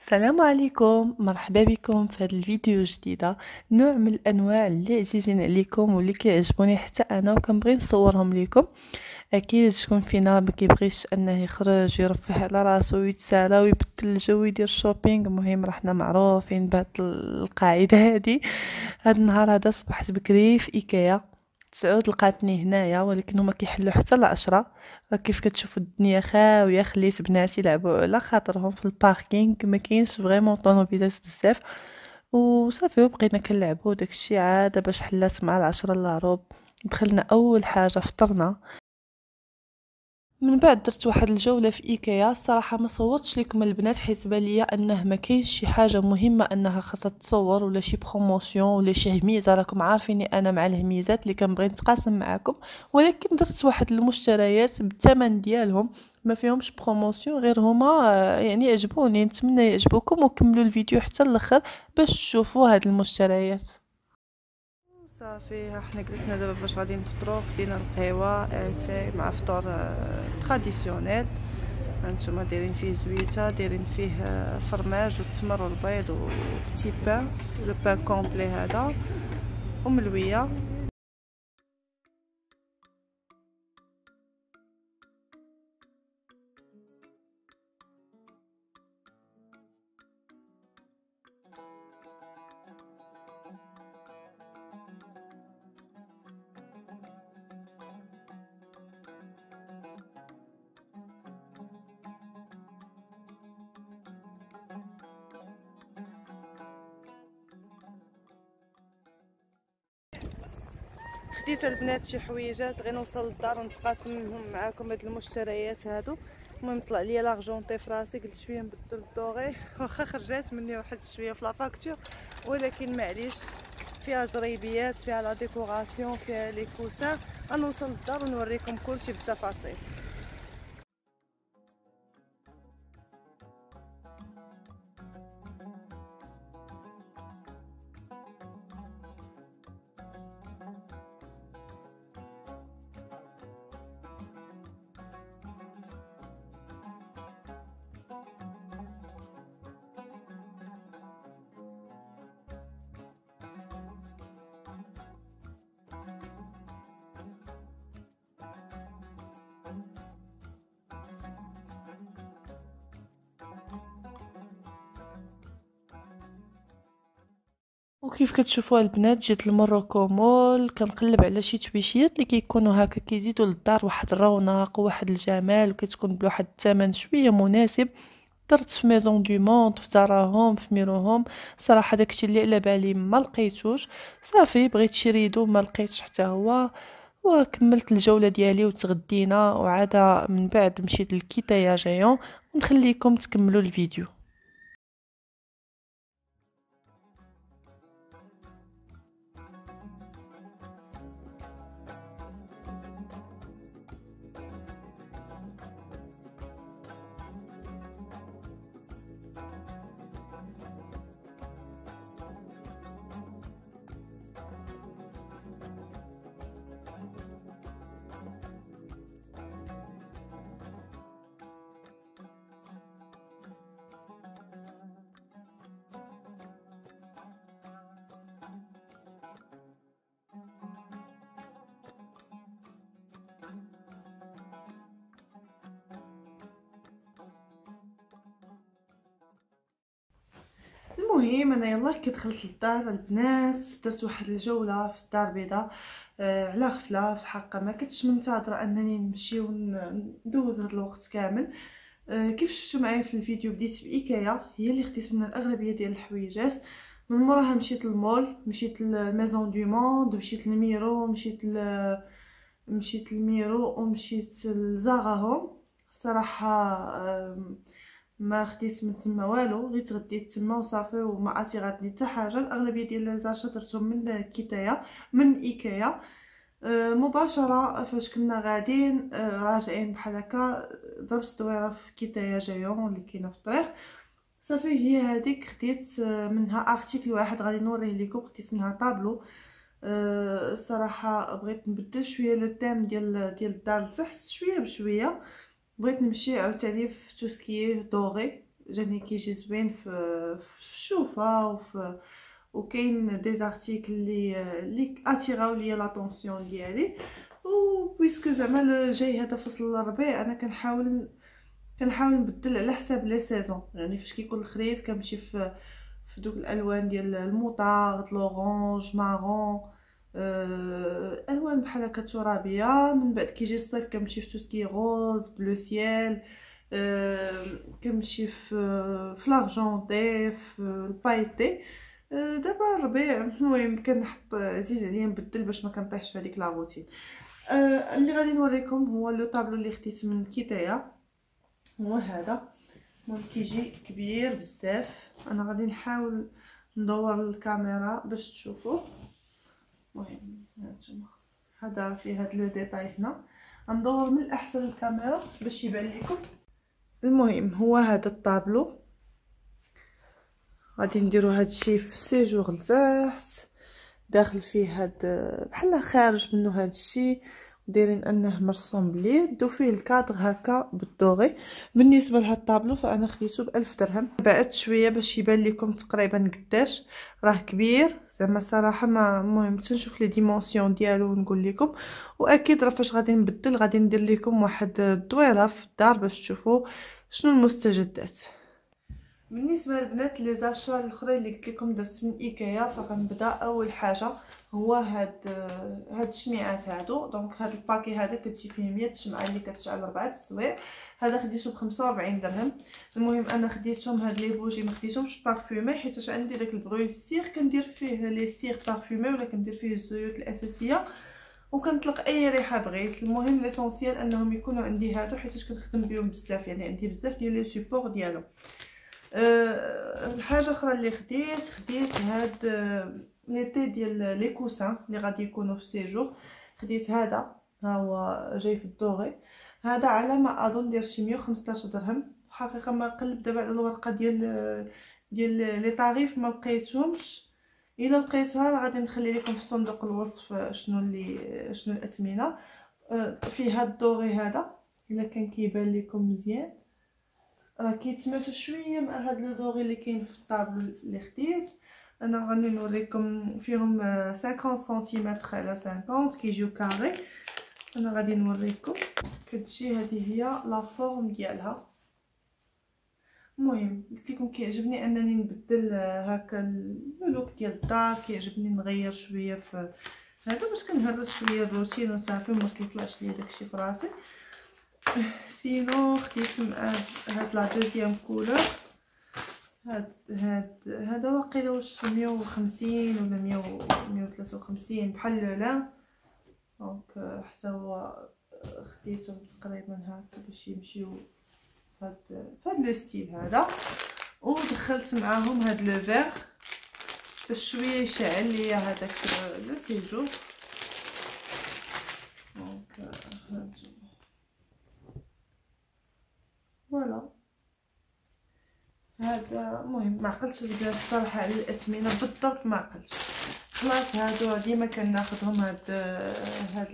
السلام عليكم، مرحبا بكم في هذا الفيديو جديدة. نوع من الانواع اللي عزيزين عليكم واللي كيعجبوني حتى انا وكنبغي نصورهم لكم. اكيد شكون فينا ما كيبغيش انه يخرج يرفه على راسو ويتسالى ويبدل الجو ويدير شوبينغ. المهم رحنا معروفين بهاد القاعده هذه. هاد النهار هذا صبحت بكري في ايكيا. سعود لقاتني هنايا ولكن هما كيحلوا حتى العشرة. كيف كتشوفوا الدنيا خاويه، خليت بناتي يلعبوا على خاطرهم في الباركينغ، ما كاينش فريمون طونوبيلات بزاف وصافي. وبقينا كنلعبوا داكشي عاد باش حلات مع العشرة الا ربع. دخلنا اول حاجه فطرنا، من بعد درت واحد الجوله في ايكيا. الصراحه ما صوتش لكم البنات حيت بان ليا انه ما كاينش شي حاجه مهمه انها خاصها تصور ولا شي بروموسيون ولا شي هميزه. راكم عارفيني انا مع الهميزات اللي كنبغي نتقاسم معكم، ولكن درت واحد المشتريات بالثمن ديالهم، ما فيهمش بروموسيون غير هما يعني عجبوني. نتمنى يعجبوكم وكملوا الفيديو حتى الاخر باش تشوفوا هاد المشتريات. صافي ها حنا جلسنا دابا باش غادي نفطرو. خدينا القهوه اتاي مع فطور تراديسيونيل. هانتوما دايرين فيه زويته، دايرين فيه فرماج والتمر والبيض وبتي بان، لو بان كومبلي هذا وملويه. خديت البنات شي حويجات غير نوصل للدار ونتقاسمهم معاكم هاد المشتريات هادو. المهم طلع ليا لاغجونطي في راسي، قلت شويه نبدل الدوغي واخا خرجات مني واحد شويه في لافاكتور، ولكن معليش فيها زريبيات، فيها لا ديكوراسيون، فيها لي كوسان. غنوصل للدار ونوريكم كلشي بالتفاصيل. وكيف كتشوفوا البنات جيت لمروكو مول، كنقلب على شي تويشيات اللي كيكونوا هكا كيزيدوا للدار واحد الرونق وواحد الجمال، وكتكون بواحد الثمن شويه مناسب. درت في ميزون دو موند، في زاراهم، في ميروهم. صراحه داكشي اللي على بالي ما لقيتوش. صافي بغيت شي ريدو ما لقيتش حتى هو، وكملت الجوله ديالي وتغدينا. وعاد من بعد مشيت لكيتايا جايون، ونخليكم تكملوا الفيديو. المهم انا يلاه كي دخلت للدار البنات درت واحد الجوله في الدار البيضاء. على غفله في الحق ما كنتش منتظره انني نمشي وندوز هذا الوقت كامل. كيف شفتوا معايا في الفيديو بديت في ايكيا، هي اللي خديت منها الاغلبيه ديال الحويجات. من موراها مشيت للمول، مشيت لميزون دو موند، مشيت للميرو، مشيت للميرو ومشيت لزاراهم. صراحه ما خديت من تما والو، غير تغديت تما وصافي، وما اثيراتني حتى حاجه. الاغلبيه ديال لي زاشا درتهم من كيتايا، من ايكيا. مباشره فاش كنا غاديين راجعين بحال هكا ضربت دويره في كيتايا جايون اللي كاينه في الطريق. صافي هي هذيك خديت منها ارتيكل واحد غادي نوريه لكم. خديت منها طابلو. الصراحه بغيت نبدل شويه لو تيم ديال الدار لتحت شويه بشويه. بغيت نمشي عاوتاني في توسكي دوغي. جاني كيجي زوين في الشوفه وكاين دي زارتيكل اللي اتيراو ليا لاتونسيون ديالي. و بويسكو زعما جاي هذا فصل الربيع انا كنحاول نبدل على حساب لي سيزون. يعني فاش كيكون الخريف كنمشي في دوك الالوان ديال الموطارد، لورانج، مارون، الوان بحال هكا ترابيه. من بعد كيجي الصيف كنمشي في توسكي روز، بلو سيال، كنمشي في لارجونتي، في البايتي. دابا الربيع المهم كنحط عزيز عليا نبدل باش ما كنطيحش في هذيك لا روتين. اللي غادي نوريكم هو لو طابلو اللي خديت من كيتايا، هو هذا. المهم كيجي كبير بزاف. انا غادي نحاول ندور الكاميرا باش تشوفوه. المهم هانتوما هذا فيه هاد لو ديتاي هنا، ندور من الاحسن الكاميرا باش يبان لكم. المهم هو هذا الطابلو غادي نديرو هادشي في السيجور لتحت، داخل فيه هاد بحال خارج منه هادشي، ودايرين انه مرسوم باليد وفيه الكادر هكا بالدوغي. بالنسبه لهاد الطابلو فانا خديته ب1000 درهم. بعت شويه باش يبان لكم تقريبا قداش راه كبير زعما صراحه. ما المهم تنشوف لي ديمونسيون ديالو ونقول لكم. واكيد راه فاش غادي نبدل غادي ندير لكم واحد الدويره في الدار باش تشوفوا شنو المستجدات. بالنسبه للبنات لي زاشا الاخرين اللي قلت لكم درت من ايكيا، فغنبدا اول حاجه هو هاد الشميعات هادو. دونك هاد الباكي هذا كتجي فيه 100 شمعه اللي كتشعل 4 السوايع. هذا خديته ب 45 درهم. المهم انا خديتهم هاد لي بوجي ما خديتهمش بارفومي حيت عندي داك البغول سيغ كندير فيه لي سيغ بارفومي ولا كندير فيه الزيوت الاساسيه وكنطلق اي ريحه بغيت. المهم ليسونسيال انهم يكونوا عندي هادو حيت كنخدم بهم بزاف، يعني عندي بزاف ديال لي سيبور ديالو. الحاجه اخرى اللي خديت هاد نيتي ديال لي كوسان اللي غادي يكونوا في السيجور. خديت هذا، ها هو جاي في الدوغي. هذا على ما اظن داير شي 115 درهم. حقيقه ما قلب دابا على الورقه ديال لي طاريف ما لقيتهمش. الا لقيتها راه غادي نخلي لكم في صندوق الوصف شنو الاثمنه. في هاد الدوغي هذا الا كان كيبان لكم مزيان راه كيتماشى شويه مع هاد لو دوغي اللي كاين في الطابلو اللي خديت. انا غادي نوريكم فيهم 50 سنتيمتر على 50 كيجيو كاري. انا غادي نوريكم كتجي هذه هي لا فورم ديالها. المهم قلت لكم كيعجبني انني نبدل هكا اللوك ديال الدار، كيعجبني نغير شويه في هذا باش كنهرس شويه الروتين وصافي وما كيطلعش ليا داكشي في راسي. سينو خديت مع هاد لا دوزيام كولور. هذا واقيلا واش 150 ولا 153 بحال لولا. دونك حتى هو خديتهم تقريبا هكا باش يمشيو فهاد لو ستيل هذا. ودخلت معاهم هاد لو فيغ باش شويه يشعل ليا هذاك لو سيجور. دونك فوالا هذا. المهم ما عقلتش الصراحه على الاثمنه بالضبط، ما عقلتش. خلاص هادو ديما كناخذهم هاد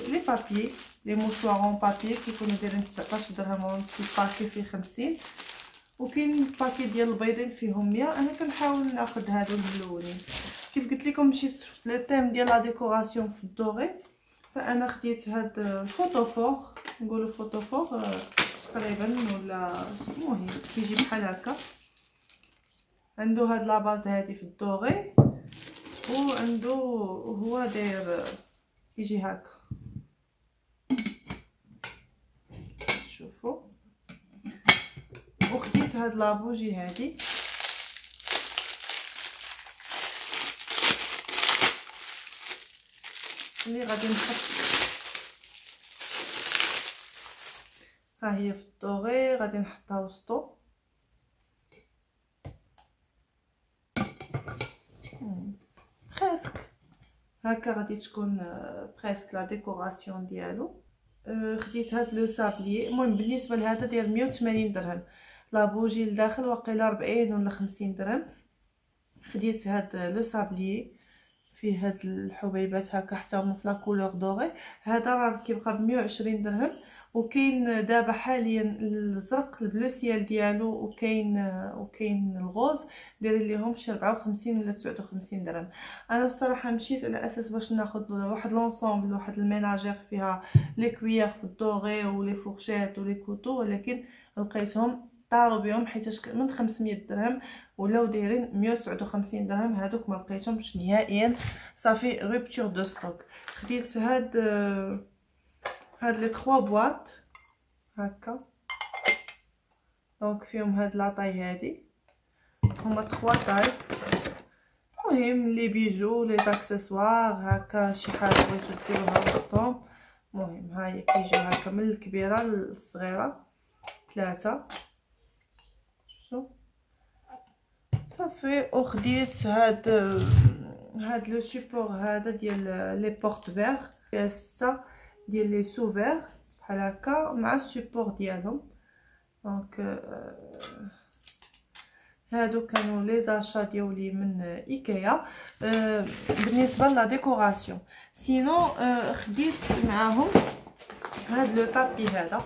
لي بابي لي موشوارون بابي كيكونوا دايرين 19 درهم ونص باكي فيه 50. وكاين باكي ديال البيضين فيهم 100. انا كنحاول ناخذ هادو الملونين. كيف قلت لكم مشيت في لو تيم ديال لا ديكوراسيون في الدوغي، فانا خديت هاد الفوتوفور. نقولوا فوتوفور تقريبا ولا المهم كيجي بحال هكا. عنده هاد لاباز هادي في الدوغي وعنده هو داير كيجي هكا. شوفوا. وخديت هاد لابوجي هادي اللي غادي نحط. ها هي في الدوغي غادي نحطها وسطو. بريسك هكا غادي تكون بريسك لا ديكوراسيون ديالو. خديت هاد لو سابلي. المهم بالنسبه لهذا ديال 180 درهم. لا بوجي لداخل واقيلا 40 ولا 50 درهم. خديت هاد لو سابلي فيه هاد الحبيبات هكا حتى هما في لا كولور دوغي. هذا راه كيبقى ب 120 درهم. وكاين دابا حاليا الزرق البلو سيال ديالو، وكاين الغوز دايرين ليهم شي 54 ولا 59 درهم. انا الصراحه مشيت على اساس باش ناخذ واحد لونسومبل، واحد الميناجير فيها لي كويير في الدوغي ولي فورشيت ولي كوتو، ولكن لقيتهم طاروا بهم حيتاش من 500 درهم ولاو دايرين 159 درهم. هادوك ما لقيتهمش نهائيا، صافي روبتور دو ستوك. خديت هاد لي 3 بواط هكا، دونك فيهم هاد لاطاي هادي، هما 3 طاي. مهم لي بيجو لي اكسسوار هكا، شي حاجه بغيتو ديروها وسطهم. مهم ها هي كيجيو هكا من الكبيره للصغيره 3. شوف صافي. وخديت هاد لو سيبور هذا ديال لي بورت فيغ، فيها 6 ديال لي سو فيغ بحال هكا مع السيبور ديالهم. دونك هادو كانوا لي زاشا ديالي من ايكيا. بالنسبه لا ديكوراسيون سينو خديت معاهم هاد لو طابي هذا.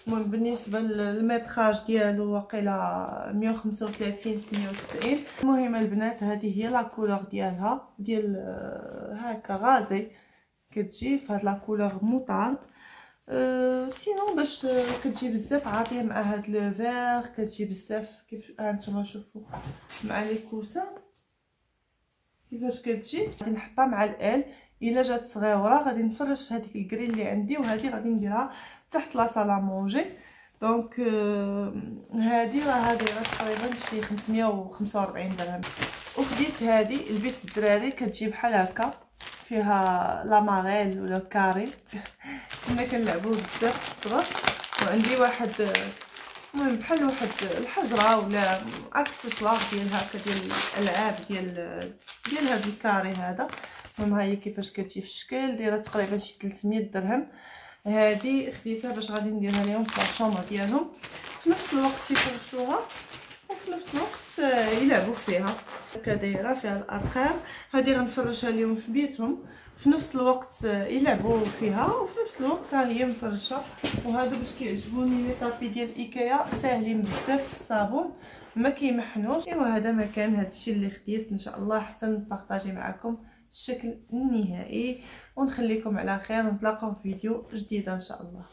المهم بالنسبه للميتراج ديالو واقيلا 135 98. المهم البنات هذه هي لا كولور ديالها، ديال هكا غازي كتجي في هاد لا كولور موطارد. سينو باش كتجي بزاف عاطيه مع هاد لو فيغ، كتجي بزاف كيف هانتوما شوفوا مع لي كوسان كيفاش كتجي. غادي نحطها مع ال الا جات صغيره غادي نفرش هذيك الكريل اللي عندي، وهذه غادي نديرها تحت لا صاله مونجي. دونك هذه راه دايره تقريبا شي 545 درهم. وخديت هذه البيت الدراري كتجي بحال هكا، فيها لا ماريل ولا كاري كنا كنلعبوا بزاف في الصغر. وعندي واحد المهم بحال واحد الحجره ولا اكسسوار ديال هكا ديال الالعاب ديال هذا الكاري هذا. المهم ها هي كيفاش كتجي في الشكل، دايره تقريبا شي 300 درهم. هذه خديتها باش غادي نديرها لهم في لاشومبر ديالهم، في نفس الوقت يفرشوها وفي نفس الوقت يلعبوا فيها. هكا دايره فيها الارقام، هذه غنفرشها لهم في بيتهم في نفس الوقت يلعبوا فيها، وفي نفس الوقت ها هي مفرشه. وهادو باش كيعجبوني لي طابي ديال ايكيا، ساهلين بزاف في الصابون ما كيمحنوش. ايوا هذا ما كان هادشي اللي خديت، ان شاء الله حتى نبارطاجي معكم الشكل النهائي ونخليكم على خير، ونتلاقاو في فيديو جديد ان شاء الله.